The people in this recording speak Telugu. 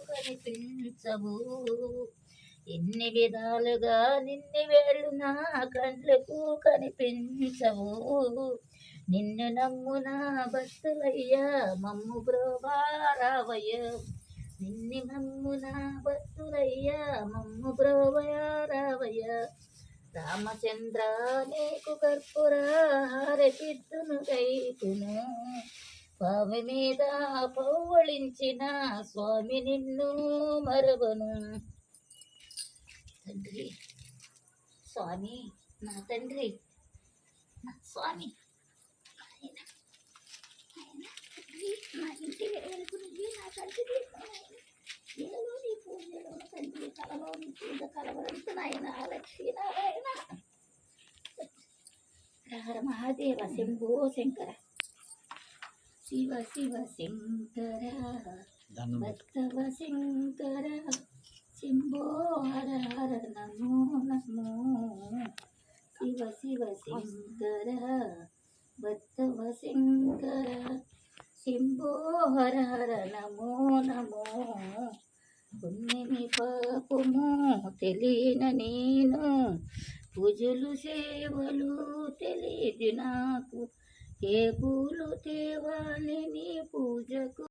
కనిపించవు. ఎన్ని విధాలుగా నిన్ని వేళ్ళు నా కండ్లకు కనిపించవు. నిన్ను నమ్మున భక్తులయ్యా మమ్ము బ్రోవా రావయ్య. నిన్ను నమ్మున భక్తులయ్యా మమ్ము బ్రోవయా రావయ్య. రామచంద్ర నీకు కర్పూర హారతిద్దును కైతును. స్వామి మీద పౌవళించిన స్వామి నిన్ను మరవను. తండ్రి స్వామి, నా తండ్రి, నా స్వామి, ఆయన తండ్రి, నా ఇంటి వెలుగునిది, నా తండ్రి, ఇళ్ళలో నీ పూజలో తండ్రి, కలలో నీ పూజ కలవరంతు నాయన లక్ష్మీనారాయణ. హర మహాదేవ శంభో శంకర, శివ శివ శంకర, భక్తవ శంకర, శంభో హర హర నమో నమో. శివ శివ శంకర, భక్తవ శంకర, శంభో హర హర నమో నమో. పుణ్యమి పాపము తెలియన నేను, పూజలు సేవలు తెలియదు నాకు. ఏ పూలు తేవాలి నీ పూజకు.